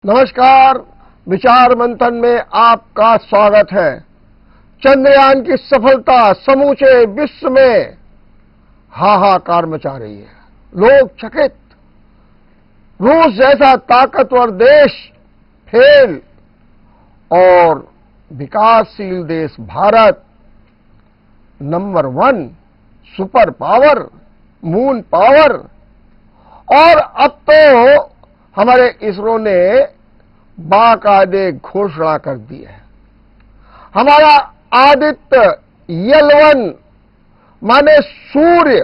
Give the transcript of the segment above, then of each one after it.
नमस्कार। विचार मंथन में आपका स्वागत है। चंद्रयान की सफलता समूचे विश्व में हाहाकार मचा रही है। लोग चकित। रूस जैसा ताकतवर देश फेल और विकासशील देश Bharat number 1 super power, moon power. और अब तो हमारे इसरो ने बाकायदे घोषणा कर दी है। हमारा आदित्य L1 माने सूर्य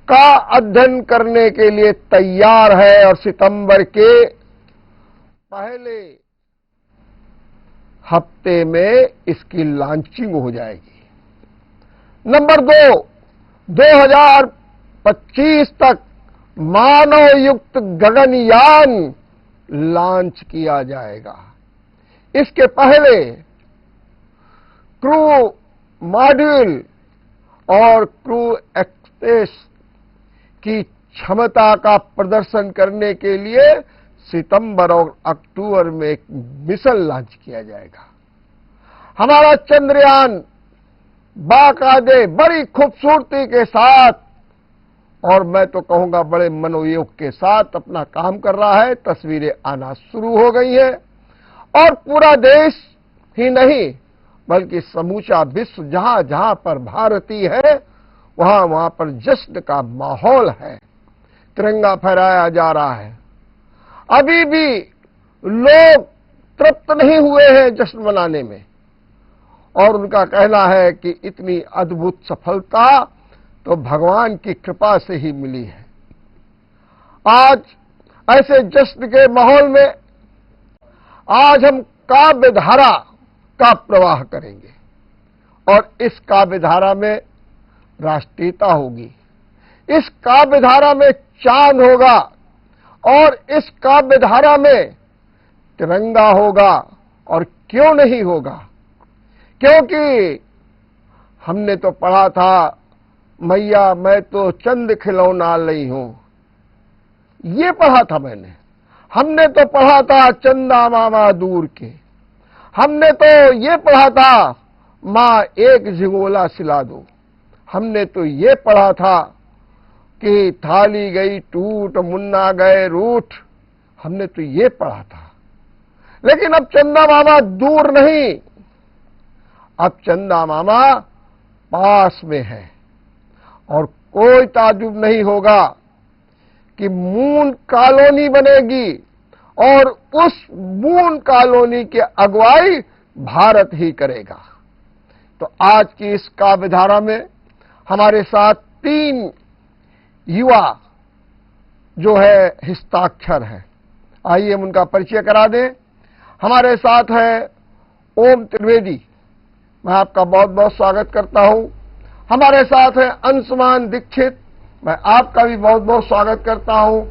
का अध्ययन करने के लिए तैयार है और सितंबर के पहले हफ्ते में इसकी लॉन्चिंग हो जाएगी। नंबर 2, 2025 तक मानव युक्त गगनयान लॉन्च किया जाएगा। इसके पहले क्रू मॉड्यूल और क्रू एक्सेस की क्षमता का प्रदर्शन करने के लिए सितंबर और अक्टूबर में एक मिशन लॉन्च किया जाएगा। हमारा चंद्रयान बाकायदे बड़ी खूबसूरती के साथ और मैं तो कहूंगा बड़े मनोयोग के साथ अपना काम कर रहा है। तस्वीरें आना शुरू हो गई हैं और पूरा देश ही नहीं बल्कि समूचा विश्व जहां जहां पर भारतीय है वहां वहां पर जश्न का माहौल है। तिरंगा फहराया जा रहा है। अभी भी लोग तृप्त नहीं हुए हैं जश्न मनाने में और उनका कहना है कि इतनी अद्भुत सफलता तो भगवान की कृपा से ही मिली है। आज ऐसे जश्न के माहौल में आज हम काव्य धारा का प्रवाह करेंगे और इस काव्य धारा में राष्ट्रीयता होगी। इस काव्य धारा में चांद होगा और इस काव्य धारा में तिरंगा होगा। और क्यों नहीं होगा? क्योंकि हमने तो पढ़ा था मैया मैं तो चंद खिलौना लई हूं। ये पढ़ा था मैंने। हमने तो पढ़ा था चंदा मामा दूर के। हमने तो ये पढ़ा था मां एक झिगोला सिला दो। हमने तो ये पढ़ा था कि थाली गई टूट मुन्ना गए रूठ। हमने तो ये पढ़ा था। लेकिन अब चंदा मामा दूर नहीं, अब चंदा मामा पास में है। और कोई ताजुब नहीं होगा कि मून कॉलोनी बनेगी और उस मून कॉलोनी के अगुवाई भारत ही करेगा। तो आज की इस काव्य धारा में हमारे साथ 3 युवा जो है हस्ताक्षर हैं। आइए हम उनका परिचय करा दें। हमारे साथ है ओम त्रिवेदी। मैं आपका बहुत बहुत स्वागत करता हूं। हमारे साथ है अंशुमान दीक्षित। मैं आपका भी बहुत बहुत स्वागत करता हूं।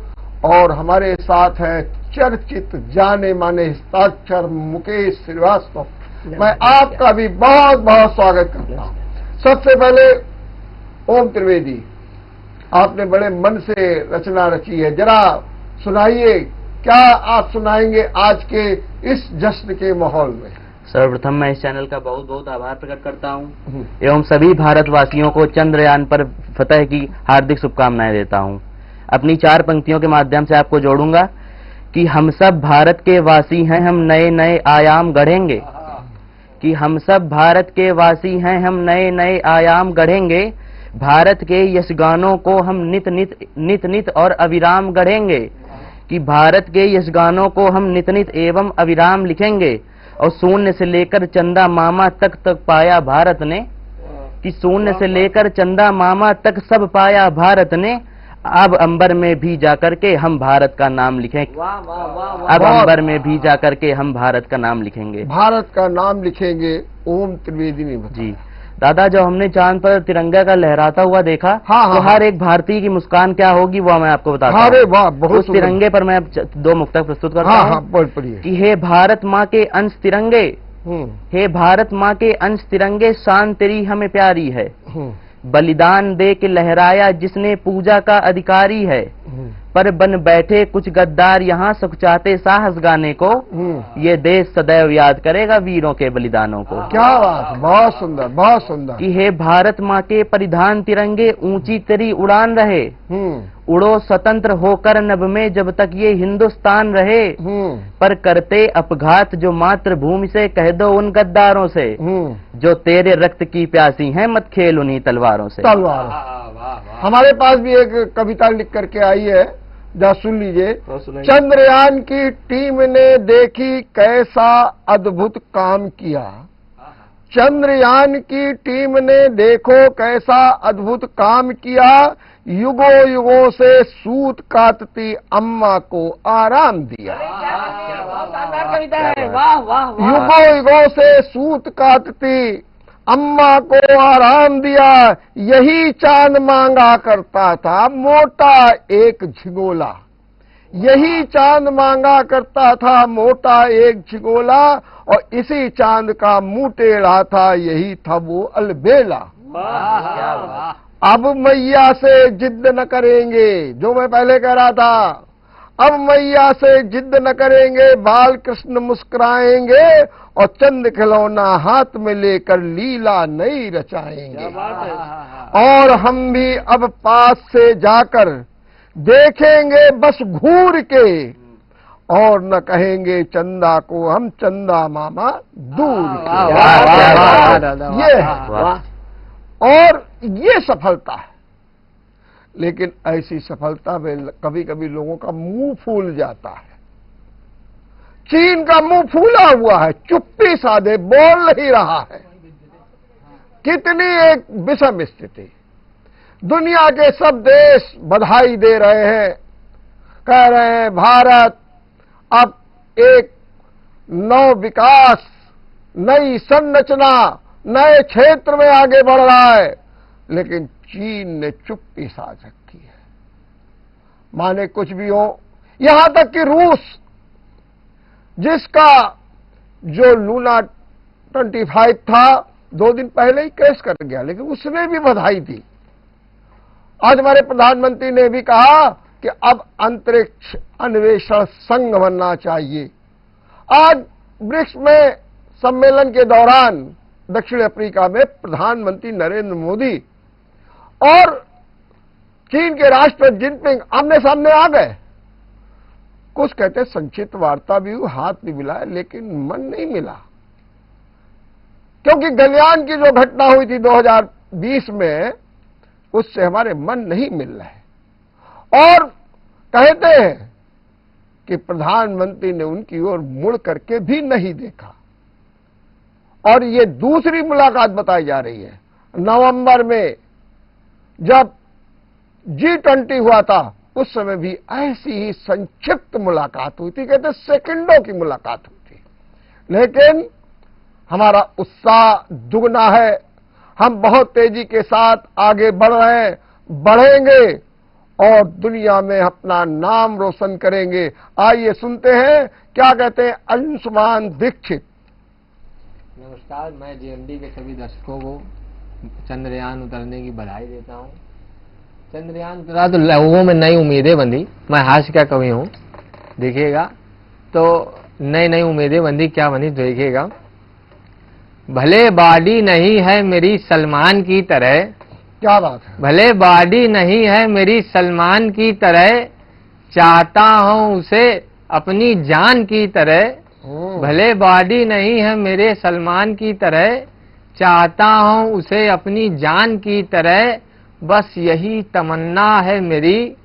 और हमारे साथ है चर्चित जाने माने हस्ताक्षर मुकेश श्रीवास्तव। मैं आपका भी बहुत बहुत स्वागत करता हूं। सबसे पहले ओम त्रिवेदी, आपने बड़े मन से रचना रची है। जरा सुनाइए, क्या आप सुनाएंगे आज के इस जश्न के माहौल में? सर्वप्रथम मैं इस चैनल का बहुत बहुत आभार प्रकट करता हूं एवं सभी भारतवासियों को चंद्रयान पर फतह की हार्दिक शुभकामनाएं देता हूं। अपनी 4 पंक्तियों के माध्यम से आपको जोड़ूंगा कि हम सब भारत के वासी हैं, हम नए नए आयाम गढ़ेंगे। कि हम सब भारत के वासी हैं, हम नए नए आयाम गढ़ेंगे। भारत के यश गानों को हम नित नित और अविराम गढ़ेंगे। कि भारत के यश गानों को हम नित नित एवं अविराम लिखेंगे। और शून्य से लेकर चंदा मामा तक पाया भारत ने। कि शून्य से लेकर चंदा मामा तक सब पाया भारत ने। अब अंबर में भी जाकर के हम भारत का नाम लिखेंगे। अब अंबर में भी जाकर के हम भारत का नाम लिखेंगे। भारत का नाम लिखेंगे। ओम त्रिवेदी ने जी दादा, जब हमने चांद पर तिरंगा का लहराता हुआ देखा तो हर एक भारतीय की मुस्कान क्या होगी वो मैं आपको बताता हूँ। अरे वाह, बहुत उस तिरंगे पर मैं 2 मुक्तक प्रस्तुत करता हूँ कि हे भारत माँ के अंश तिरंगे, हे भारत माँ के अंश तिरंगे, शान तेरी हमें प्यारी है। बलिदान दे के लहराया जिसने पूजा का अधिकारी है, पर बन बैठे कुछ गद्दार यहाँ सुख चाहते साहस गाने को, ये देश सदैव याद करेगा वीरों के बलिदानों को। क्या बात, बहुत सुंदर, बहुत सुंदर। कि हे भारत माँ के परिधान तिरंगे, ऊंची तेरी उड़ान रहे, उड़ो स्वतंत्र होकर नभ में जब तक ये हिंदुस्तान रहे, पर करते अपघात जो मातृभूमि से, कह दो उन गद्दारों से, जो तेरे रक्त की प्यासी हैं, मत खेल उन्हीं तलवारों से। हमारे पास भी एक कविता लिख करके आई है, जरा सुन लीजिए। चंद्रयान की टीम ने देखी कैसा अद्भुत काम किया, चंद्रयान की टीम ने देखो कैसा अद्भुत काम किया, युगों युगों से सूत काटती अम्मा को आराम दिया। युगों युगों से सूत काटती अम्मा को आराम दिया, यही चांद मांगा करता था मोटा एक झिगोला, यही चांद मांगा करता था मोटा एक झिगोला, और इसी चांद का मुंह टेढ़ा था, यही था वो अलबेला। अब मैया से जिद न करेंगे, जो मैं पहले कह रहा था, अब मैया से जिद न करेंगे, बाल कृष्ण मुस्कुराएंगे, और चंद खिलौना हाथ में लेकर लीला नई रचाएंगे। और हम भी अब पास से जाकर देखेंगे बस घूर के, और न कहेंगे चंदा को हम चंदा मामा दूर के। ये है, और ये सफलता है। लेकिन ऐसी सफलता में कभी कभी लोगों का मुंह फूल जाता है। चीन का मुंह फूला हुआ है, चुप्पी साधे बोल नहीं रहा है। कितनी एक विषम स्थिति। दुनिया के सब देश बधाई दे रहे हैं, कह रहे हैं भारत अब एक नव विकास, नई संरचना, नए क्षेत्र में आगे बढ़ रहा है। लेकिन चीन ने चुप्पी साध रखी है। माने कुछ भी हो, यहां तक कि रूस, जिसका जो लूना 25 था, 2 दिन पहले ही क्रैश कर गया, लेकिन उसने भी बधाई दी। आज हमारे प्रधानमंत्री ने भी कहा कि अब अंतरिक्ष अन्वेषण संघ बनना चाहिए। आज ब्रिक्स में सम्मेलन के दौरान दक्षिण अफ्रीका में प्रधानमंत्री नरेंद्र मोदी और चीन के राष्ट्रपति जिनपिंग आमने सामने आ गए। कुछ कहते संक्षिप्त वार्ता भी हुई, हाथ भी मिलाया, लेकिन मन नहीं मिला, क्योंकि गलयान की जो घटना हुई थी 2020 में, उससे हमारे मन नहीं मिल रहे। और कहते हैं कि प्रधानमंत्री ने उनकी ओर मुड़ करके भी नहीं देखा। और ये दूसरी मुलाकात बताई जा रही है। नवंबर में जब G20 हुआ था, उस समय भी ऐसी ही संक्षिप्त मुलाकात हुई थी, कहते सेकंडों की मुलाकात हुई थी। लेकिन हमारा उत्साह दुगना है, हम बहुत तेजी के साथ आगे बढ़ रहे हैं, बढ़ेंगे और दुनिया में अपना नाम रोशन करेंगे। आइए सुनते हैं क्या कहते हैं अंशुमान दीक्षित। नमस्कार, मैं JMD के सभी दर्शकों को चंद्रयान उतरने की बधाई देता हूं। चंद्रयान उतरा तो लोगों में नई उम्मीदें बंधी। मैं हास्य का कवि हूं, देखिएगा तो नई नई उम्मीदें बंधी। क्या बनी देखिएगा। भले बॉडी नहीं है मेरी सलमान की तरह, क्या बात है, भले बॉडी नहीं है मेरी सलमान की तरह, चाहता हूं उसे अपनी जान की तरह। भले बॉडी नहीं है मेरे सलमान की तरह, चाहता हूं उसे अपनी जान की तरह। बस यही तमन्ना है मेरी,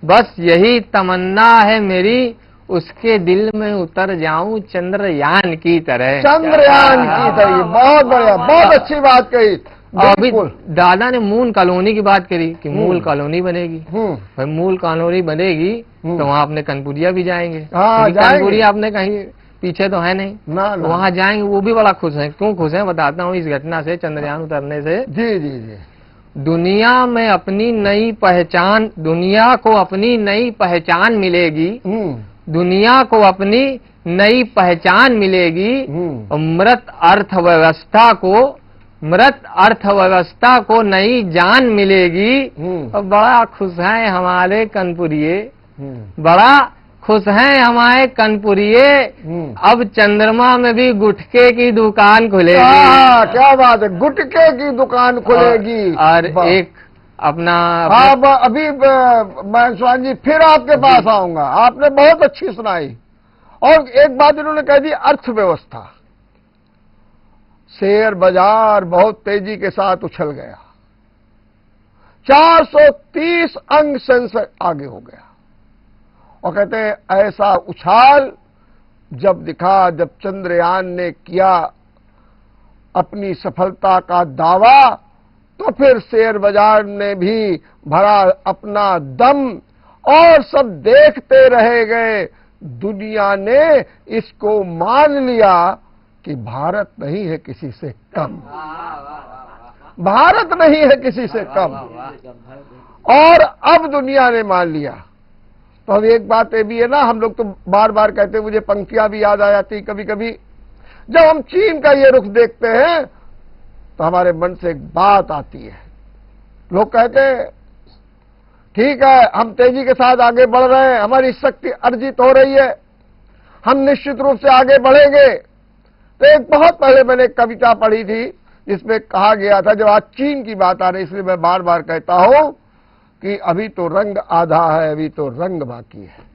बस यही तमन्ना है मेरी, उसके दिल में उतर जाऊं चंद्रयान की तरह। चंद्रयान की तरह, बहुत बढ़िया, बहुत अच्छी बात कही। अभी दादा ने मून कॉलोनी की बात करी कि मूल कॉलोनी बनेगी। भाई मूल कॉलोनी बनेगी तो वहाँ अपने कनपुरिया भी जाएंगे। कनपुरिया आपने कहीं पीछे तो है नहीं ना, ना। वहाँ जाएंगे, वो भी बड़ा खुश हैं। क्यों खुश हैं बताता हूँ। इस घटना से, चंद्रयान उतरने से, जी जी जी, दुनिया में अपनी नई पहचान, दुनिया को अपनी नई पहचान मिलेगी, दुनिया को अपनी नई पहचान मिलेगी। मृत अर्थव्यवस्था को मृत अर्थव्यवस्था को नई जान मिलेगी। और बड़ा खुश हैं हमारे कनपुरिये, बड़ा खुश हैं हमारे कनपुरिये, अब चंद्रमा में भी गुटखे की दुकान खुलेगी। क्या बात है, गुटखे की दुकान खुलेगी। और एक अपना अब अभी मैं स्वामी जी फिर आपके पास आऊंगा, आपने बहुत अच्छी सुनाई। और एक बात इन्होंने कह दी, अर्थव्यवस्था, शेयर बाजार बहुत तेजी के साथ उछल गया, 430 अंक सेंसेक्स आगे हो गया। और कहते हैं ऐसा उछाल जब दिखा, जब चंद्रयान ने किया अपनी सफलता का दावा, तो फिर शेयर बाजार ने भी भरा अपना दम और सब देखते रह गए। दुनिया ने इसको मान लिया कि भारत नहीं है किसी से कम, भारत नहीं है किसी से कम। और अब दुनिया ने मान लिया। तो अब एक बात ये भी है ना, हम लोग तो बार बार कहते हैं, मुझे पंक्तियां भी याद आ जाती कभी कभी, जब हम चीन का ये रुख देखते हैं तो हमारे मन से एक बात आती है। लोग कहते हैं ठीक है, हम तेजी के साथ आगे बढ़ रहे हैं, हमारी शक्ति अर्जित हो रही है, हम निश्चित रूप से आगे बढ़ेंगे। तो एक बहुत पहले मैंने एक कविता पढ़ी थी जिसमें कहा गया था, जब आज चीन की बात आ रही, इसलिए मैं बार बार कहता हूं कि अभी तो रंग आधा है, अभी तो रंग बाकी है,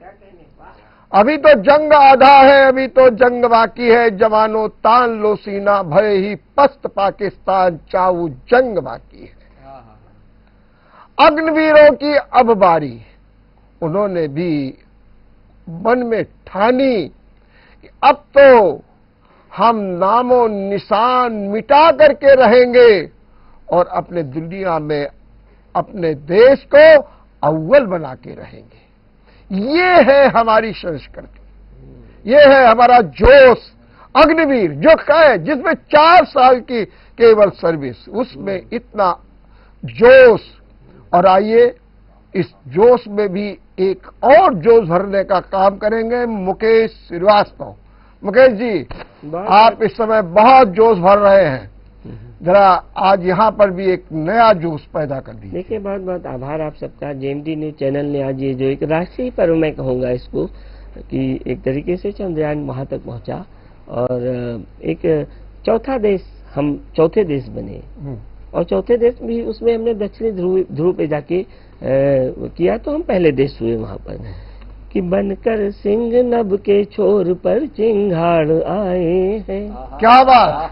अभी तो जंग आधा है, अभी तो जंग बाकी है। जवानों तान लो सीना, भय ही पस्त पाकिस्तान, चाऊ जंग बाकी है। अग्निवीरों की अब बारी, उन्होंने भी मन में ठानी कि अब तो हम नामो निशान मिटा करके रहेंगे और अपने दुनिया में अपने देश को अव्वल बना के रहेंगे। ये है हमारी संस्कृति, ये है हमारा जोश। अग्निवीर जो कहे, जिसमें 4 साल की केवल सर्विस, उसमें इतना जोश। और आइए इस जोश में भी एक और जोश भरने का काम करेंगे मुकेश श्रीवास्तव। मुकेश जी, आप इस समय बहुत जोश भर रहे हैं, जरा आज यहाँ पर भी एक नया जोश पैदा कर दीजिए। देखिए, बहुत बहुत आभार आप सबका। जेएमडी न्यूज चैनल ने आज ये जो एक राष्ट्रीय पर्व मैं कहूँगा इसको, कि एक तरीके से चंद्रयान वहाँ तक पहुँचा और एक चौथा देश, हम चौथे देश बने। और चौथे देश भी, उसमें हमने दक्षिणी ध्रुव पे जाके किया, तो हम पहले देश हुए वहाँ पर। कि बनकर सिंह नभ के छोर पर चिंगाड़ आए हैं, क्या बात,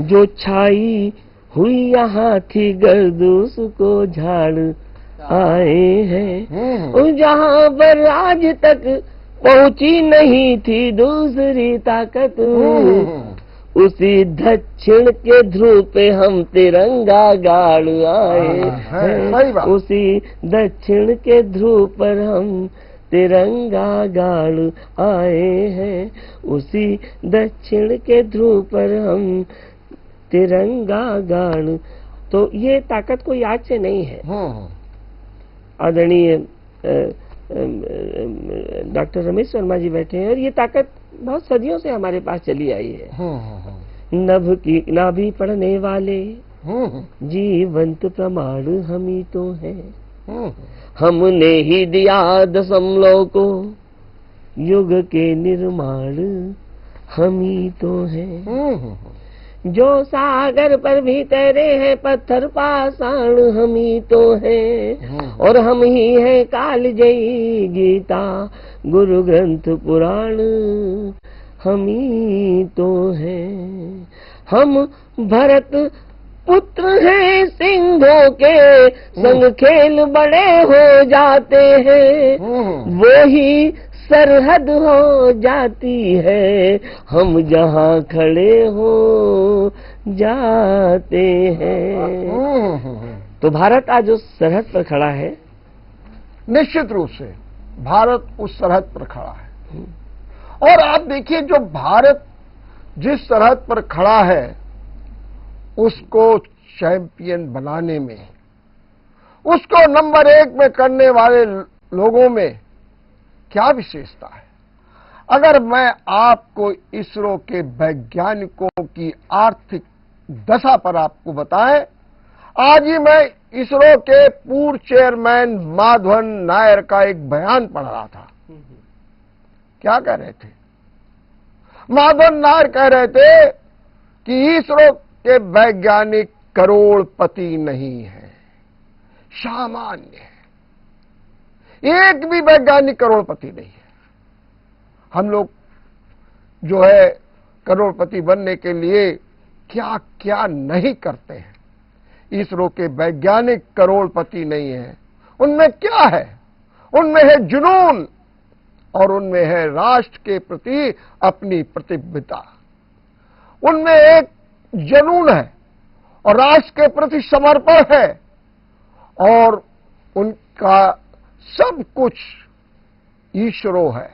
जो छाई हुई यहाँ थी गर्द उसको झाड़ आए हैं। और जहाँ पर आज तक पहुंची नहीं थी दूसरी ताकत, उसी दक्षिण के ध्रुव पे हम तिरंगा गाड़ आए हैं। उसी दक्षिण के ध्रुव पर हम तिरंगा गाड़ आए हैं, उसी दक्षिण के ध्रुव पर हम तिरंगा गाड़। तो ये ताकत कोई आज से नहीं है। आदरणीय डॉक्टर रमेश वर्मा जी बैठे हैं, और ये ताकत बहुत सदियों से हमारे पास चली आई है। नभ की नाभि पढ़ने वाले जीवंत प्रमाण हम ही तो हैं। हमने ही दिया दशमलव को युग के निर्माण हम ही तो हैं। जो सागर पर भी तैरे हैं पत्थर पाषाण हम ही तो हैं। और हम ही हैं कालजयी गीता गुरु ग्रंथ पुराण हम ही तो हैं। हम भरत पुत्र हैं सिंहों के, संग खेल बड़े हो जाते हैं। वो ही सरहद हो जाती है, हम जहाँ खड़े हो जाते हैं। तो भारत आज उस सरहद पर खड़ा है। निश्चित रूप से भारत उस सरहद पर खड़ा है। और आप देखिए, जो भारत जिस सरहद पर खड़ा है, उसको चैंपियन बनाने में, उसको नंबर 1 में करने वाले लोगों में क्या विशेषता है। अगर मैं आपको इसरो के वैज्ञानिकों की आर्थिक दशा पर आपको बताएं। आज ही मैं इसरो के पूर्व चेयरमैन माधवन नायर का एक बयान पढ़ रहा था। क्या कह रहे थे? माधवन नायर कह रहे थे कि इसरो के वैज्ञानिक करोड़पति नहीं है, सामान्य है। एक भी वैज्ञानिक करोड़पति नहीं है। हम लोग जो है करोड़पति बनने के लिए क्या क्या नहीं करते हैं। इसरो के वैज्ञानिक करोड़पति नहीं है। उनमें क्या है? उनमें है जुनून और उनमें है राष्ट्र के प्रति अपनी प्रतिबद्धता। उनमें एक जुनून है और राष्ट्र के प्रति समर्पण है और उनका सब कुछ ईश्वरो है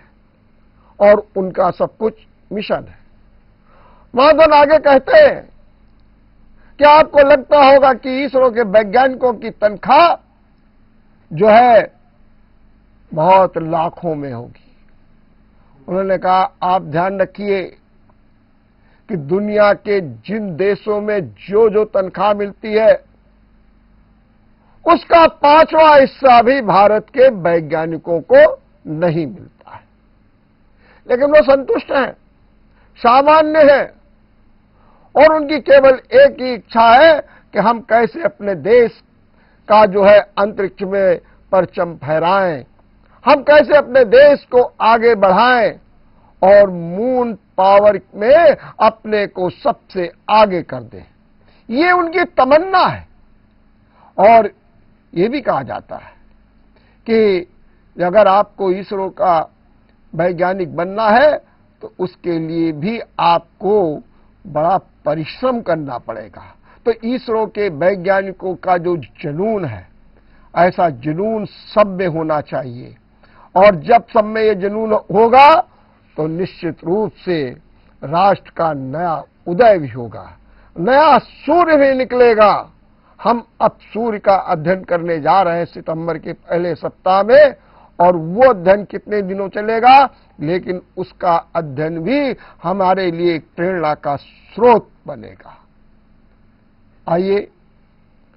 और उनका सब कुछ मिशन है। माधवन आगे कहते हैं कि आपको लगता होगा कि इसरो के वैज्ञानिकों की तनख्वाह जो है बहुत लाखों में होगी। उन्होंने कहा आप ध्यान रखिए कि दुनिया के जिन देशों में जो जो तनख्वाह मिलती है उसका 5वां हिस्सा भी भारत के वैज्ञानिकों को नहीं मिलता है। लेकिन वो संतुष्ट हैं, सामान्य हैं और उनकी केवल एक ही इच्छा है कि हम कैसे अपने देश का जो है अंतरिक्ष में परचम फहराएं, हम कैसे अपने देश को आगे बढ़ाएं और मून पावर में अपने को सबसे आगे कर दें। ये उनकी तमन्ना है। और ये भी कहा जाता है कि अगर आपको इसरो का वैज्ञानिक बनना है तो उसके लिए भी आपको बड़ा परिश्रम करना पड़ेगा। तो इसरो के वैज्ञानिकों का जो जुनून है, ऐसा जुनून सब में होना चाहिए और जब सब में ये जुनून होगा तो निश्चित रूप से राष्ट्र का नया उदय भी होगा, नया सूर्य भी निकलेगा। हम अब सूर्य का अध्ययन करने जा रहे हैं सितंबर के पहले सप्ताह में और वो अध्ययन कितने दिनों चलेगा, लेकिन उसका अध्ययन भी हमारे लिए एक प्रेरणा का स्रोत बनेगा। आइए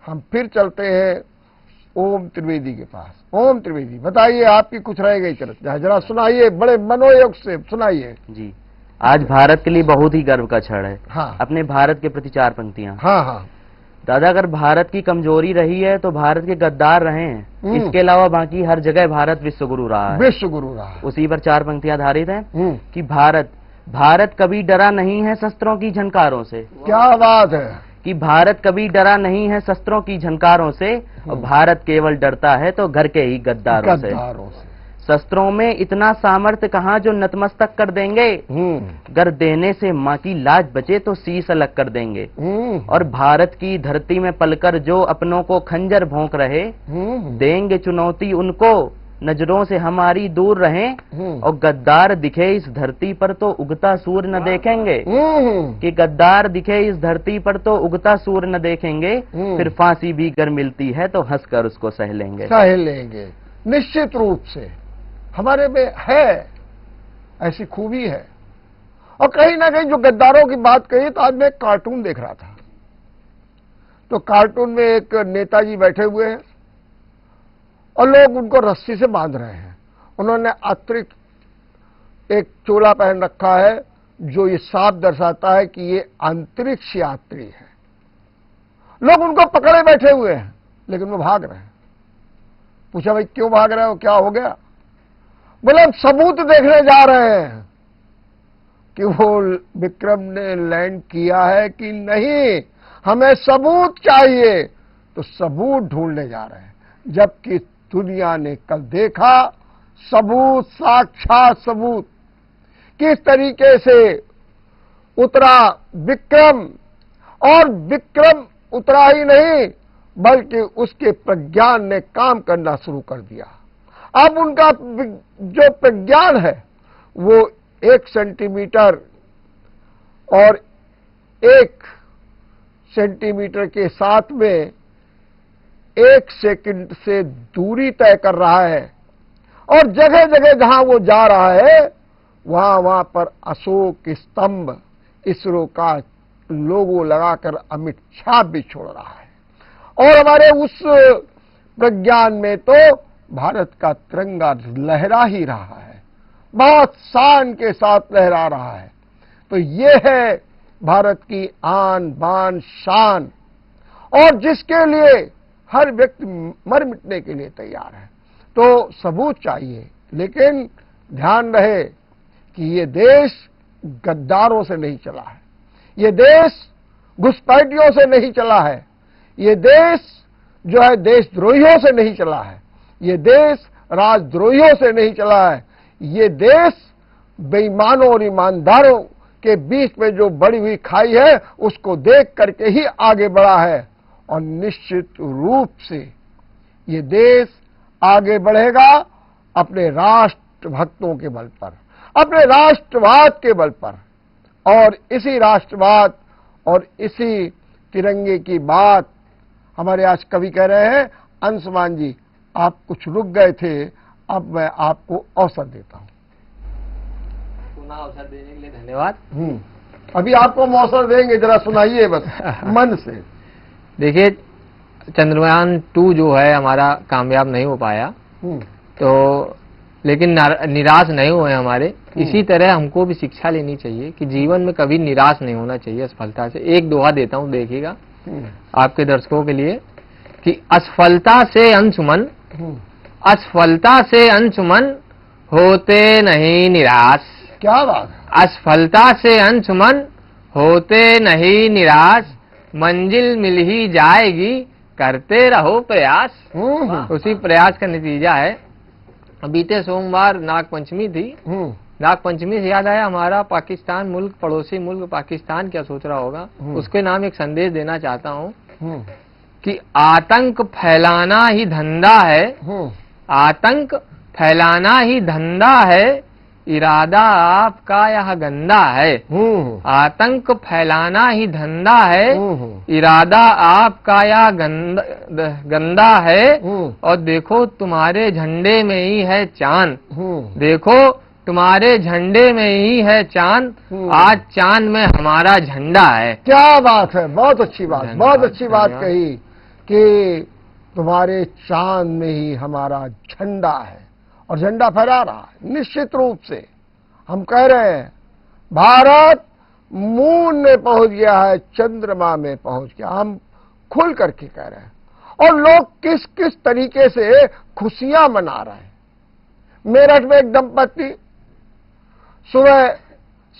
हम फिर चलते हैं ओम त्रिवेदी के पास। ओम त्रिवेदी, बताइए, आपकी कुछ रह गई चर्चा, जरा सुनाइए, बड़े मनोयोग से सुनाइए। जी, आज भारत के लिए बहुत ही गर्व का क्षण है। हाँ। अपने भारत के प्रति 4 पंक्तियां। हाँ हाँ। दादा, अगर भारत की कमजोरी रही है तो भारत के गद्दार रहे हैं। इसके अलावा बाकी हर जगह भारत विश्वगुरु रहा है। विश्वगुरु रहा है। उसी पर 4 पंक्तियां आधारित हैं कि भारत कभी डरा नहीं है शस्त्रों की झनकारों से। क्या बात है कि भारत कभी डरा नहीं है शस्त्रों की झनकारों से और भारत केवल डरता है तो घर के ही गद्दारों से। शस्त्रों में इतना सामर्थ्य कहाँ जो नतमस्तक कर देंगे। गर देने से माँ की लाज बचे तो शीश अलग कर देंगे। और भारत की धरती में पलकर जो अपनों को खंजर भोंक रहे, देंगे चुनौती उनको, नजरों से हमारी दूर रहें। और गद्दार दिखे इस धरती पर तो उगता सूर्य न देखेंगे। कि गद्दार दिखे इस धरती पर तो उगता सूर्य न देखेंगे। फिर फांसी भी गर मिलती है तो हंसकर उसको सह लेंगे। सह लेंगे, निश्चित रूप से हमारे में है, ऐसी खूबी है। और कहीं ना कहीं जो गद्दारों की बात कही, तो आज मैं एक कार्टून देख रहा था। तो कार्टून में एक नेताजी बैठे हुए हैं और लोग उनको रस्सी से बांध रहे हैं। उन्होंने अतिरिक्त एक चोला पहन रखा है जो ये साफ दर्शाता है कि ये अंतरिक्ष यात्री है। लोग उनको पकड़े बैठे हुए हैं लेकिन वो भाग रहे हैं। पूछा, भाई क्यों भाग रहे हो, क्या हो गया? बोले, हम सबूत देखने जा रहे हैं कि वो विक्रम ने लैंड किया है कि नहीं, हमें सबूत चाहिए। तो सबूत ढूंढने जा रहे हैं, जबकि दुनिया ने कल देखा सबूत, साक्षात सबूत, किस तरीके से उतरा विक्रम। और विक्रम उतरा ही नहीं बल्कि उसके प्रज्ञान ने काम करना शुरू कर दिया। अब उनका जो प्रज्ञान है वो 1 सेंटीमीटर और 1 सेंटीमीटर के साथ में 1 सेकंड से दूरी तय कर रहा है। और जगह जगह जहां वो जा रहा है वहां पर अशोक स्तंभ इसरो का लोगो लगाकर अमिट छाप भी छोड़ रहा है। और हमारे उस प्रज्ञान में तो भारत का तिरंगा लहरा ही रहा है, बहुत शान के साथ लहरा रहा है। तो ये है भारत की आन बान शान, और जिसके लिए हर व्यक्ति मर मिटने के लिए तैयार है। तो सबूत चाहिए, लेकिन ध्यान रहे कि ये देश गद्दारों से नहीं चला है, ये देश घुसपैठियों से नहीं चला है, ये देश जो है देशद्रोहियों से नहीं चला है, ये देश राजद्रोहियों से नहीं चला है, ये देश बेईमानों और ईमानदारों के बीच में जो बड़ी हुई खाई है उसको देख करके ही आगे बढ़ा है। और निश्चित रूप से ये देश आगे बढ़ेगा अपने राष्ट्र भक्तों के बल पर, अपने राष्ट्रवाद के बल पर। और इसी राष्ट्रवाद और इसी तिरंगे की बात हमारे आज कवि कह रहे हैं। अंशुमान जी, आप कुछ रुक गए थे, अब मैं आपको अवसर देता हूं। पुनः अवसर देने के लिए धन्यवाद। अभी आपको हम अवसर देंगे, जरा सुनाइए बस मन से। देखिए, चंद्रयान 2 जो है हमारा कामयाब नहीं हो पाया, तो लेकिन निराश नहीं हुए हमारे। इसी तरह हमको भी शिक्षा लेनी चाहिए कि जीवन में कभी निराश नहीं होना चाहिए असफलता से। एक दोहा देता हूँ, देखिएगा आपके दर्शकों के लिए, कि असफलता से अंशुमन, असफलता से अंशुमन होते नहीं निराश। क्या बात है। असफलता से अंशुमन होते नहीं निराश, मंजिल मिल ही जाएगी करते रहो प्रयास। उसी प्रयास का नतीजा है। बीते सोमवार नागपंचमी थी। नागपंचमी से याद आया, हमारा पाकिस्तान मुल्क, पड़ोसी मुल्क पाकिस्तान क्या सोच रहा होगा, उसके नाम एक संदेश देना चाहता हूँ कि आतंक फैलाना ही धंधा है, आतंक फैलाना ही धंधा है, इरादा आपका यह गंदा है। आतंक फैलाना ही धंधा है, इरादा आपका यह गंदा है। और देखो तुम्हारे झंडे में ही है चांद, देखो तुम्हारे झंडे में ही है चांद, आज चांद में हमारा झंडा है। क्या बात है, बहुत अच्छी बात, बहुत अच्छी बात कही कि तुम्हारे चांद में ही हमारा झंडा है, और झंडा फहरा रहा है। निश्चित रूप से हम कह रहे हैं भारत मून में पहुंच गया है, चंद्रमा में पहुंच गया, हम खुल करके कह रहे हैं। और लोग किस किस तरीके से खुशियां मना रहे हैं। मेरठ में एक दंपत्ति सुबह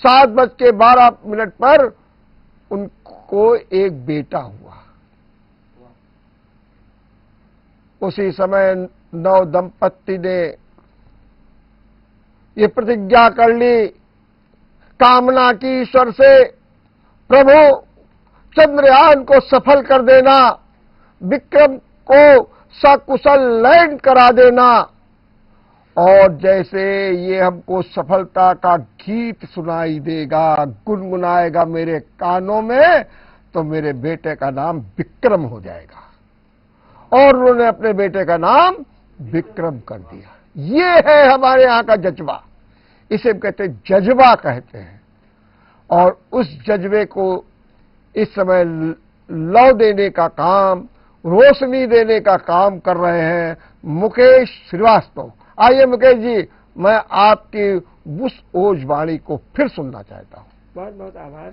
7:12 पर उनको एक बेटा हुआ। उसी समय नव दंपत्ति ने ये प्रतिज्ञा कर ली, कामना की ईश्वर से, प्रभु चंद्रयान को सफल कर देना, विक्रम को सकुशल लैंड करा देना। और जैसे ये हमको सफलता का गीत सुनाई देगा, गुनगुनाएगा मेरे कानों में, तो मेरे बेटे का नाम विक्रम हो जाएगा। और उन्होंने अपने बेटे का नाम विक्रम कर दिया। ये है हमारे यहाँ का जज्बा, इसे कहते हैं, जज्बा कहते हैं। और उस जज्बे को इस समय लौ देने का काम, रोशनी देने का काम कर रहे हैं मुकेश श्रीवास्तव। आइए मुकेश जी, मैं आपकी उस ओज वाणी को फिर सुनना चाहता हूँ। बहुत बहुत आभार।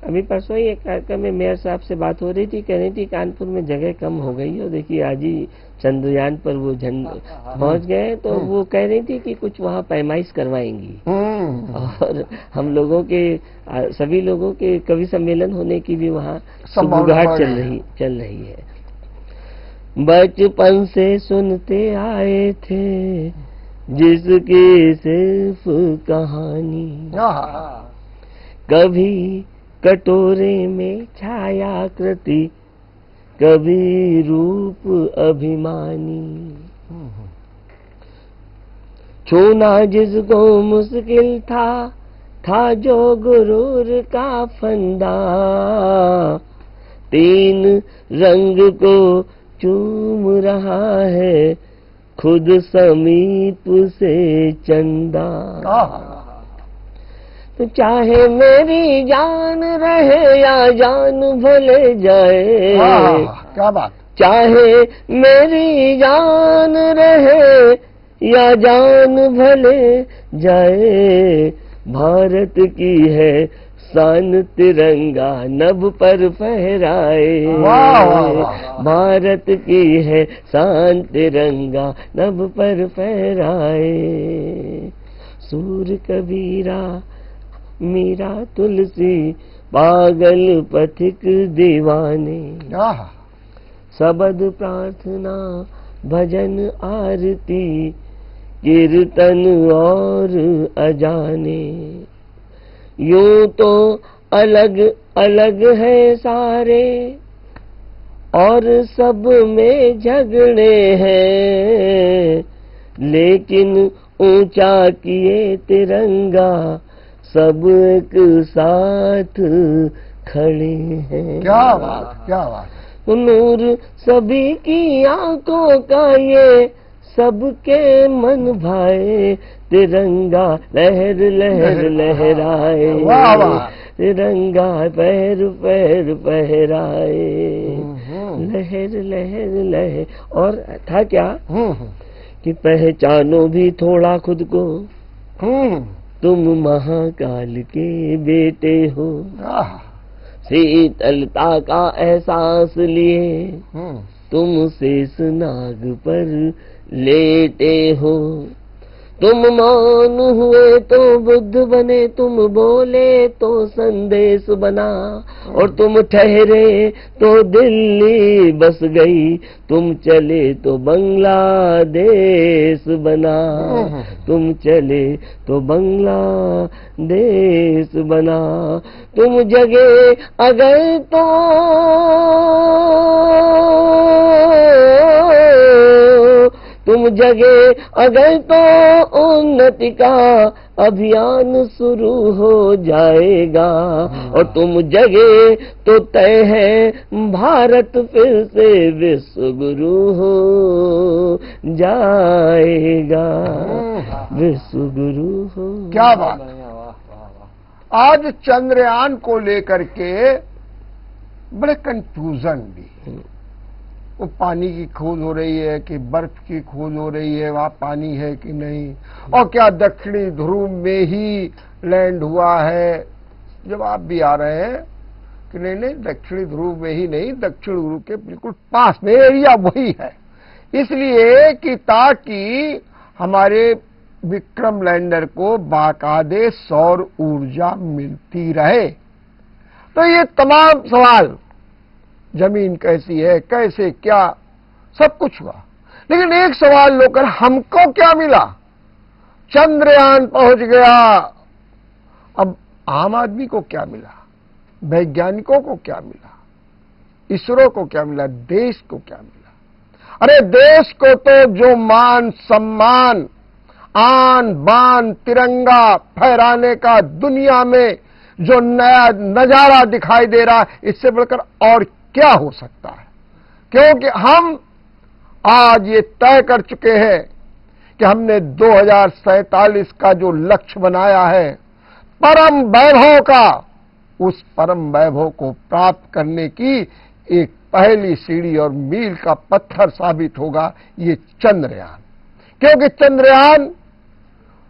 अभी परसों ही एक कार्यक्रम में मेयर साहब से बात हो रही थी, कह रही थी कानपुर में जगह कम हो गई है। देखिए आज ही चंद्रयान पर वो झंडा पहुंच गए, तो वो कह रही थी कि कुछ वहाँ पैमाइश करवाएंगी। और हम लोगों के, सभी लोगों के कवि सम्मेलन होने की भी वहाँ सुबुगाहट चल रही है। बचपन से सुनते आए थे जिसकी सिर्फ कहानी, कभी कटोरे में छायाकृति, कभी रूप अभिमानी। छूना जिसको मुश्किल था जो गुरूर का फंदा, तीन रंग को चूम रहा है खुद समीप से चंदा। तो चाहे मेरी जान रहे या जान भले जाए, क्या बात। चाहे मेरी जान रहे या जान भले जाए, भारत की है शान तिरंगा नभ पर फहराए। भारत की है शान तिरंगा नभ पर फहराए। सूर कबीरा मीरा तुलसी पागल पथिक दीवाने, शबद प्रार्थना भजन आरती कीर्तन और अजाने। यूं तो अलग अलग है सारे और सब में झगड़े हैं, लेकिन ऊंचा किए तिरंगा सब एक साथ खड़े हैं। क्या बात, क्या बात। नूर सभी की आंखों का ये सबके मन भाए, तिरंगा लहर लहर लहराए। वाह वाह। तिरंगा पैर पैर पहराए, लहर लहर लहर। और था क्या कि पहचानो भी थोड़ा खुद को, तुम महाकाल के बेटे हो। शीतलता का एहसास लिए तुम शेषनाग पर लेटे हो। तुम मौन हुए तो बुद्ध बने, तुम बोले तो संदेश बना, और तुम ठहरे तो दिल्ली बस गई, तुम चले तो बांग्लादेश बना। तुम चले तो बांग्लादेश बना। तुम जगे अगर तो तुम जगे अगर तो उन्नति का अभियान शुरू हो जाएगा, और तुम जगे तो तय है भारत फिर से विश्व गुरु हो जाएगा, विश्व गुरु हो। क्या बात। आज चंद्रयान को लेकर के बड़े कंफ्यूजन भी, वो पानी की खोज हो रही है कि बर्फ की खोज हो रही है, वहां पानी है कि नहीं, और क्या दक्षिणी ध्रुव में ही लैंड हुआ है। जवाब भी आ रहे हैं कि नहीं नहीं, दक्षिणी ध्रुव में ही नहीं, दक्षिण ध्रुव के बिल्कुल पास में एरिया वही है, इसलिए कि ताकि हमारे विक्रम लैंडर को बाकायदे सौर ऊर्जा मिलती रहे। तो ये तमाम सवाल, जमीन कैसी है, कैसे क्या, सब कुछ हुआ, लेकिन एक सवाल लेकर हमको क्या मिला। चंद्रयान पहुंच गया, अब आम आदमी को क्या मिला, वैज्ञानिकों को क्या मिला, इसरो को क्या मिला, देश को क्या मिला। अरे देश को तो जो मान सम्मान, आन बान तिरंगा फहराने का दुनिया में जो नया नजारा दिखाई दे रहा है, इससे बढ़कर और क्या हो सकता है। क्योंकि हम आज ये तय कर चुके हैं कि हमने 2047 का जो लक्ष्य बनाया है परम वैभव का, उस परम वैभव को प्राप्त करने की एक पहली सीढ़ी और मील का पत्थर साबित होगा ये चंद्रयान। क्योंकि चंद्रयान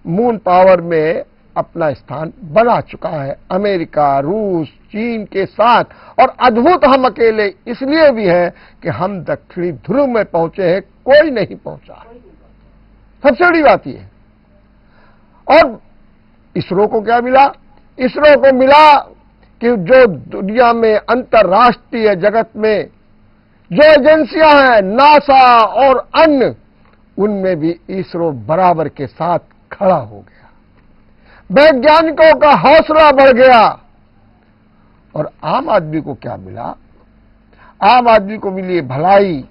मून पावर में अपना स्थान बना चुका है, अमेरिका, रूस, चीन के साथ। और अद्भुत हम अकेले इसलिए भी हैं कि हम दक्षिणी ध्रुव में पहुंचे हैं, कोई नहीं पहुंचा। सबसे बड़ी बात यह। और इसरो को क्या मिला? इसरो को मिला कि जो दुनिया में अंतर्राष्ट्रीय जगत में जो एजेंसियां हैं, नासा और अन्य, उनमें भी इसरो बराबर के साथ खड़ा हो गया। वैज्ञानिकों का हौसला बढ़ गया। और आम आदमी को क्या मिला? आम आदमी को मिली है भलाई,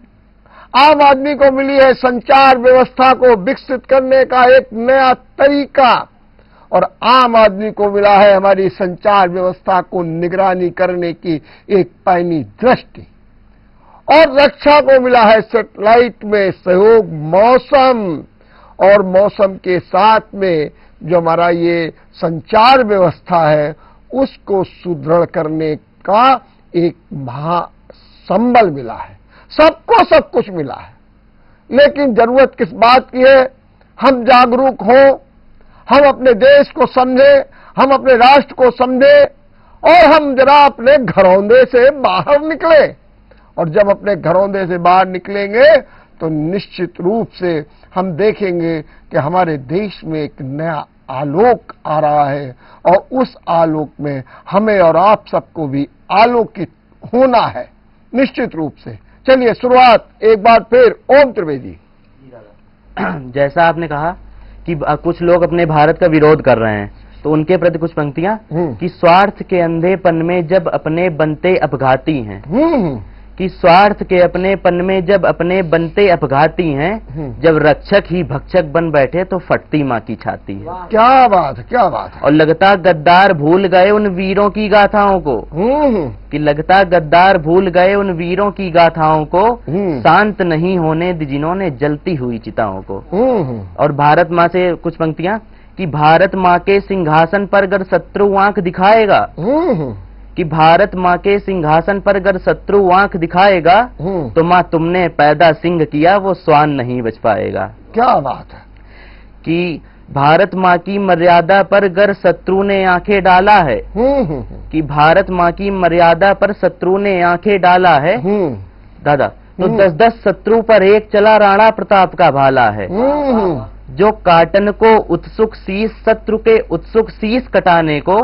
आम आदमी को मिली है संचार व्यवस्था को विकसित करने का एक नया तरीका, और आम आदमी को मिला है हमारी संचार व्यवस्था को निगरानी करने की एक पैनी दृष्टि, और रक्षा को मिला है सैटेलाइट में सहयोग, मौसम और मौसम के साथ में जो हमारा ये संचार व्यवस्था है उसको सुदृढ़ करने का एक महासंबल मिला है। सबको सब कुछ मिला है, लेकिन जरूरत किस बात की है? हम जागरूक हों, हम अपने देश को समझें, हम अपने राष्ट्र को समझें और हम जरा अपने घरौंदे से बाहर निकले। और जब अपने घरौंदे से बाहर निकलेंगे तो निश्चित रूप से हम देखेंगे कि हमारे देश में एक नया आलोक आ रहा है और उस आलोक में हमें और आप सबको भी आलोकित होना है निश्चित रूप से। चलिए शुरुआत एक बार फिर ओम त्रिवेदी। जैसा आपने कहा कि कुछ लोग अपने भारत का विरोध कर रहे हैं, तो उनके प्रति कुछ पंक्तियां कि स्वार्थ के अंधेपन में जब अपने बनते अपघाती हैं, कि स्वार्थ के अपनेपन में जब अपने बनते अपघाती हैं, जब रक्षक ही भक्षक बन बैठे तो फटती माँ की छाती है। क्या बात है, क्या बात है। और लगता गद्दार भूल गए उन वीरों की गाथाओं को, कि लगता गद्दार भूल गए उन वीरों की गाथाओं को, शांत नहीं होने दी जिन्होंने जलती हुई चिताओं को। और भारत माँ से कुछ पंक्तियां कि भारत माँ के सिंहासन पर अगर शत्रु आंख दिखाएगा, कि भारत माँ के सिंहासन पर अगर शत्रु आंख दिखाएगा तो माँ तुमने पैदा सिंह किया वो स्वान नहीं बच पाएगा। क्या बात है। कि भारत माँ की मर्यादा पर अगर शत्रु ने आंखें डाला है, कि भारत माँ की मर्यादा पर शत्रु ने आंखें डाला है दादा, तो 10-10 शत्रु पर एक चला राणा प्रताप का भाला है। जो काटन को उत्सुक शीश शत्रु के उत्सुक शीश कटाने को,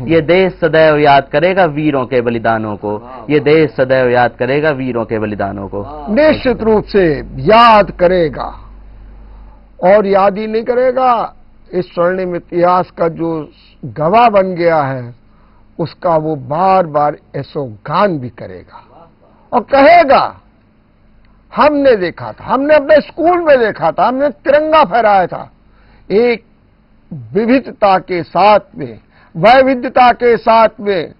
ये देश सदैव याद करेगा वीरों के बलिदानों को, ये देश सदैव याद करेगा वीरों के बलिदानों को। निश्चित रूप से याद करेगा, और याद ही नहीं करेगा, इस स्वर्णिम इतिहास का जो गवाह बन गया है उसका वो बार बार ऐसोगान भी करेगा और कहेगा हमने देखा था, हमने अपने स्कूल में देखा था, हमने तिरंगा फहराया था। एक विविधता के साथ में, वैविध्यता के साथ में,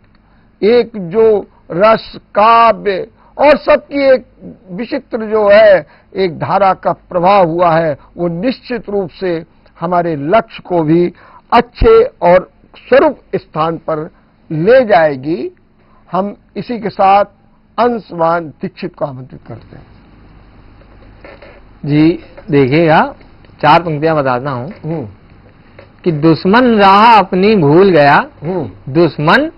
एक जो रस काव्य और सबकी एक विचित्र जो है एक धारा का प्रभाव हुआ है, वो निश्चित रूप से हमारे लक्ष्य को भी अच्छे और स्वरूप स्थान पर ले जाएगी। हम इसी के साथ अंशुमान दीक्षित को आमंत्रित करते हैं। जी देखिएगा, 4 पंक्तियां बताता हूं कि दुश्मन राह अपनी भूल गया, दुश्मन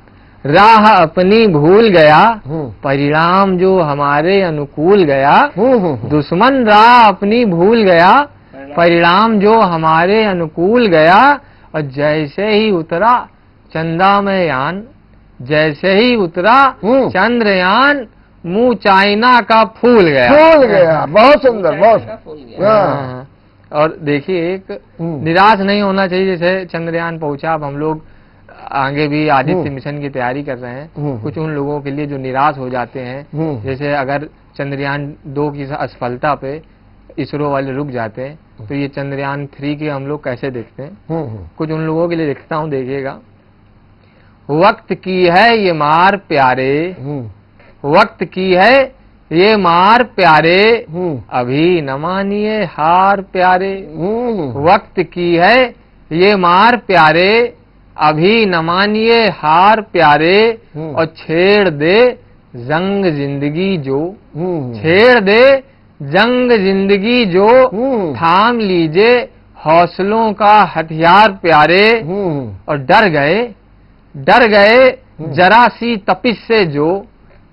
राह अपनी भूल गया, परिणाम जो हमारे अनुकूल गया। दुश्मन राह अपनी भूल गया, परिणाम जो हमारे अनुकूल गया। और जैसे ही उतरा चंदा में यान, जैसे ही उतरा चंद्रयान, मुंह चाइना का फूल गया। फूल गया, बहुत सुंदर, बहुत। हाँ। और देखिए, एक निराश नहीं होना चाहिए। जैसे चंद्रयान पहुंचा, अब हम लोग आगे भी आदित्य मिशन की तैयारी कर रहे हैं। कुछ उन लोगों के लिए जो निराश हो जाते हैं, जैसे अगर चंद्रयान 2 की असफलता पे इसरो वाले रुक जाते हैं, तो ये चंद्रयान 3 के हम लोग कैसे देखते हैं। कुछ उन लोगों के लिए लिखता हूँ, देखिएगा। वक्त की है ये मार प्यारे, वक्त की है ये मार प्यारे, अभी न मानिए हार प्यारे। वक्त की है ये मार प्यारे, अभी न मानिए हार प्यारे। और छेड़ दे जंग जिंदगी जो, छेड़ दे जंग जिंदगी जो, थाम लीजिए हौसलों का हथियार प्यारे। और डर गए जरा सी तपिश से जो,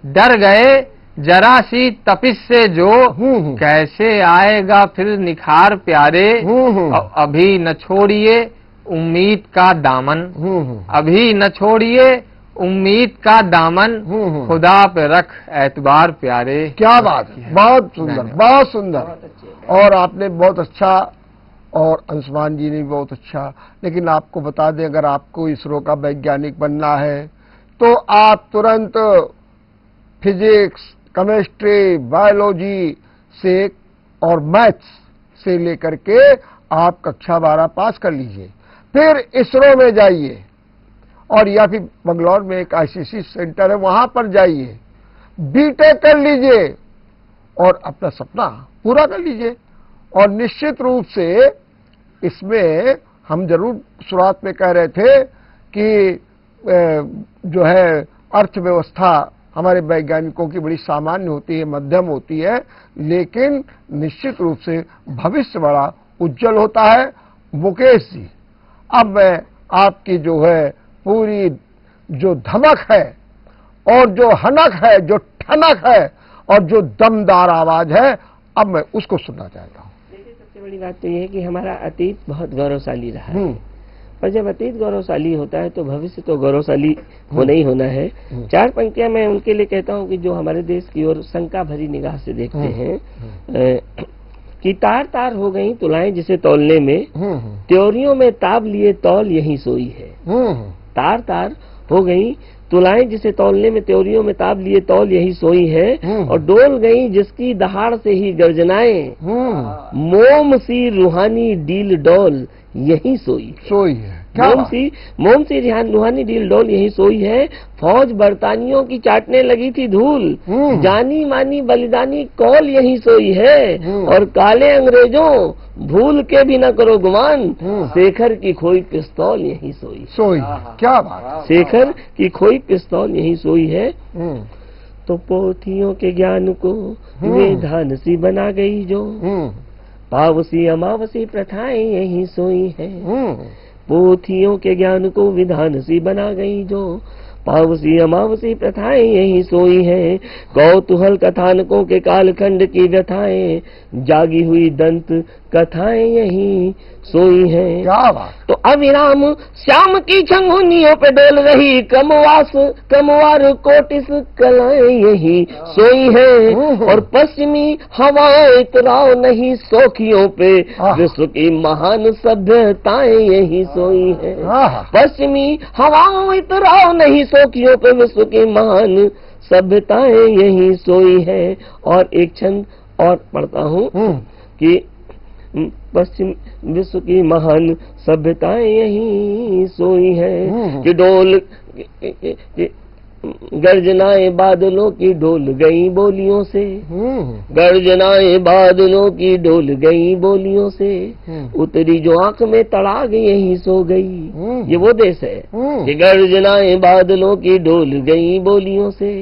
डर गए जरा सी तपिश से जो, कैसे आएगा फिर निखार प्यारे। अभी न छोड़िए उम्मीद का दामन, अभी न छोड़िए उम्मीद का दामन, खुदा पे रख एतबार प्यारे। क्या बात है, बहुत सुंदर, बहुत सुंदर। और आपने बहुत अच्छा, और अंशुमान जी ने भी बहुत अच्छा। लेकिन आपको बता दें, अगर आपको इसरो का वैज्ञानिक बनना है तो आप तुरंत फिजिक्स, केमिस्ट्री, बायोलॉजी से और मैथ्स से लेकर के आप कक्षा 12 पास कर लीजिए, फिर इसरो में जाइए, और या फिर बंगलौर में एक आईसीसी सेंटर है वहां पर जाइए, बीटेक कर लीजिए और अपना सपना पूरा कर लीजिए। और निश्चित रूप से इसमें हम जरूर शुरुआत में कह रहे थे कि जो है अर्थव्यवस्था हमारे वैज्ञानिकों की बड़ी सामान्य होती है, मध्यम होती है, लेकिन निश्चित रूप से भविष्य बड़ा उज्जवल होता है। मुकेश जी, अब मैं आपकी जो है पूरी जो धमक है और जो हनक है, जो ठनक है और जो दमदार आवाज है, अब मैं उसको सुनना चाहता हूँ। देखिए, सबसे बड़ी बात तो यह है कि हमारा अतीत बहुत गौरवशाली रहा है, और जब अतीत गौरवशाली होता है तो भविष्य तो गौरवशाली होना ही होना है। चार पंक्तियां मैं उनके लिए कहता हूं कि जो हमारे देश की ओर शंका भरी निगाह से देखते हैं कि तार तार हो गई तुलाएं जिसे तौलने में, त्योरियों में ताब लिए तौल यही सोई है। तार तार हो गई तुलाएं जिसे तौलने में, त्योरियों में ताब लिए तौल यही सोई है। और डोल गई जिसकी दहाड़ से ही गर्जनाएं, मोम सी रूहानी डील डोल यही सोई है। मोम सी रूहानी डील डोल यही सोई है। फौज बरतानियों की चाटने लगी थी धूल, जानी मानी बलिदानी कौल यही सोई है। और काले अंग्रेजों भूल के भी न करो गुमान, शेखर की खोई पिस्तौल यही सोई है। क्या बात, शेखर की खोई पिस्तौल यही सोई है। तो पोथियों के ज्ञान को वेधान सी बना गई जो, पावसी अमावसी प्रथाएं यही सोई है। पोथियों के ज्ञान को विधान सी बना गई जो, पावसी अमावसी प्रथाएं यही सोई है। कौतूहल कथानकों के कालखंड की व्यथाएं, जागी हुई दंत कथाएं यही सोई है। क्या बात। तो अविराम श्याम की छंगुनियों पे डोल रही कमवार कोटिस कलाएं यही सोई है। और पश्चिमी हवाएं इतराव नहीं सोखियों पे, विश्व की महान सभ्यताएं यही सोई है। पश्चिमी हवाओं इतराव नहीं सोखियों पे, विश्व की महान सभ्यताएं यही सोई है। और एक छंद और पढ़ता हूँ कि पश्चिम विश्व की महान सभ्यताएं यही सोई है। कि डोल गर्जनाएं बादलों की डोल गई बोलियों से, गर्जनाएं बादलों की डोल गई बोलियों से। उतरी जो आंख में तड़ाग यही सो गई। ये वो देश है कि गर्जनाएं बादलों की डोल गई बोलियों से,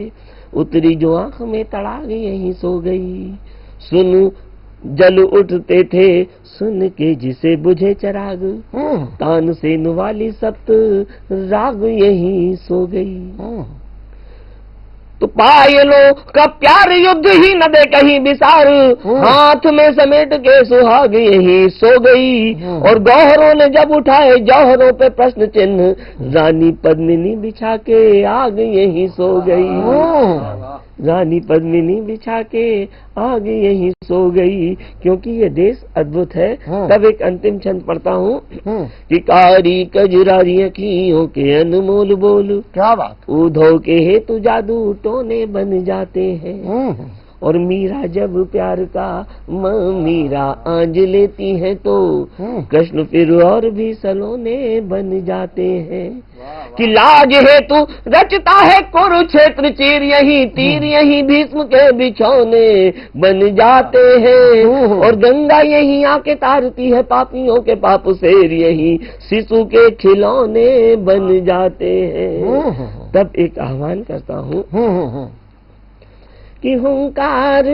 उतरी जो आंख में तड़ाग यही सो गई। सुन जल उठते थे सुन के जिसे बुझे चराग, तान से नुवाली सप्त राग यही सो गई। तो पायलों का प्यार युद्ध ही न दे कहीं विसार, हाथ में समेट के सुहाग यही सो गई। और गौहरों ने जब उठाए जौहरों पे प्रश्न चिन्ह, रानी पद्मिनी बिछा के आग यही सो गई। रानी पद्मिनी बिछा के आग यही सो गई। क्योंकि ये देश अद्भुत है। तब एक अंतिम छंद पढ़ता हूँ कि कारी कजरारी अखियों के अनमोल बोल, क्या बात। उधो के हेतु जादू टोने बन जाते हैं। और मीरा जब प्यार का मीरा आंज लेती है तो, कृष्ण फिर और भी सलोने बन जाते हैं। कि लाज हेतु रचता है कुरुक्षेत्र चीर यही, तीर यही भीष्म के बिछौने बन जाते हैं। और गंगा यही आके तारती है पापियों के पाप शेर यही शिशु के खिलौने बन जाते हैं। तब एक आह्वान करता हूँ कि हुंकार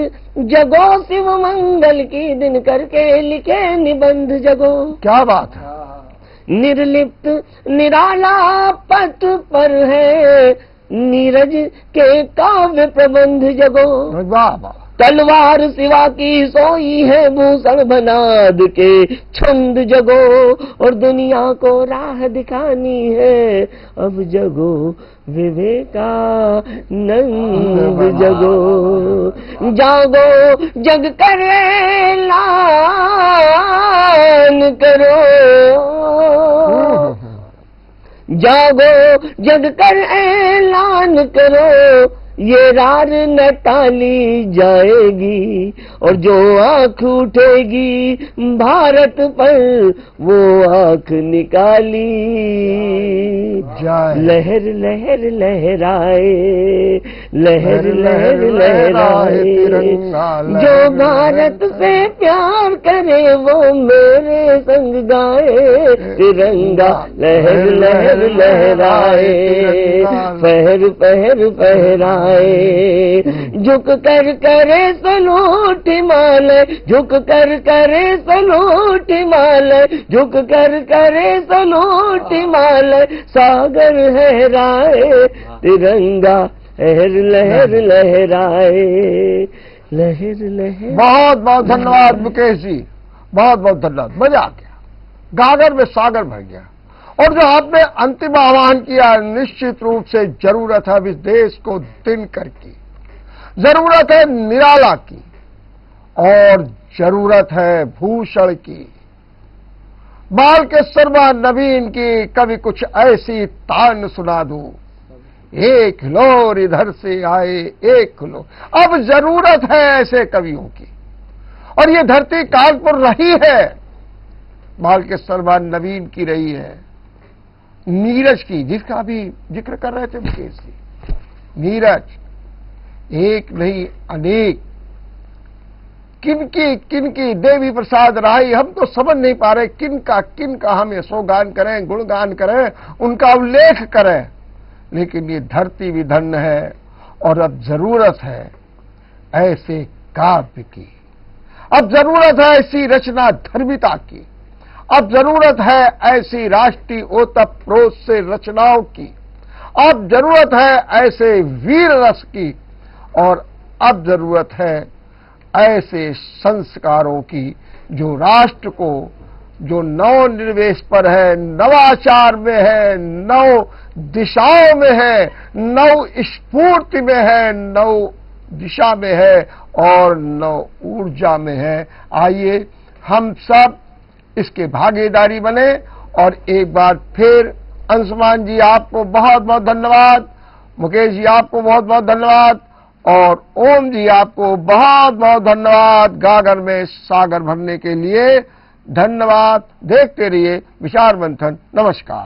जगो शिव मंगल की दिन करके लिखे निबंध जगो। क्या बात है। निर्लिप्त निराला पथ पर है नीरज के काव्य प्रबंध जगो। वाह। तलवार सिवा की सोई है भूषण बनाद के छंद जगो। और दुनिया को राह दिखानी है अब जगो विवेकानंद जगो। जागो जग कर ऐलान करो, जागो जग कर ऐलान करो। ये रार न टाली जाएगी और जो आंख उठेगी भारत पर वो आंख निकाली जाए। लहर लहर लहराए, लहर लहर लहराए, जो भारत से प्यार करे वो मेरे संग गाए। तिरंगा लहर लहर लहराए, पहर पहर पहराए, झुक कर करे सलूट हिमालय, झुक कर करे सलूट हिमालय, झुक कर करे सलूट हिमालय, सागर लहराए, तिरंगा लहर लहर लहराए, लहर लहर। बहुत बहुत धन्यवाद मुकेश जी, बहुत बहुत धन्यवाद। मजा आ गया, गागर में सागर भर गया। और जो आपने अंतिम आह्वान किया, निश्चित रूप से जरूरत है अब इस देश को दिनकर की, जरूरत है निराला की, और जरूरत है भूषण की, बालकेश्वर नवीन की। कभी कुछ ऐसी तान सुना दूं, एक हिलोर इधर से आए एक हिलोर। अब जरूरत है ऐसे कवियों की, और ये धरती कानपुर रही है, बालकेश्वर नवीन की रही है, नीरज की, जिसका भी जिक्र कर रहे थे मुकेश जी। नीरज एक नहीं अनेक, किनकी देवी प्रसाद राय, हम तो समझ नहीं पा रहे किनका हम यशोगान करें, गुणगान करें, उनका उल्लेख करें। लेकिन ये धरती भी धन्य है, और अब जरूरत है ऐसे काव्य की, अब जरूरत है ऐसी रचना धर्मिता की, अब जरूरत है ऐसी राष्ट्रीय ओतप्रोत से रचनाओं की, अब जरूरत है ऐसे वीर रस की, और अब जरूरत है ऐसे संस्कारों की जो राष्ट्र को, जो नव निर्वेश पर है, नवाचार में है, नव दिशाओं में है, नव स्फूर्ति में है, नव दिशा में है, और नव ऊर्जा में है। आइए हम सब इसके भागीदारी बने। और एक बार फिर अंशुमान जी आपको बहुत बहुत धन्यवाद, मुकेश जी आपको बहुत बहुत धन्यवाद, और ओम जी आपको बहुत बहुत धन्यवाद गागर में सागर भरने के लिए। धन्यवाद। देखते रहिए विचार मंथन। नमस्कार।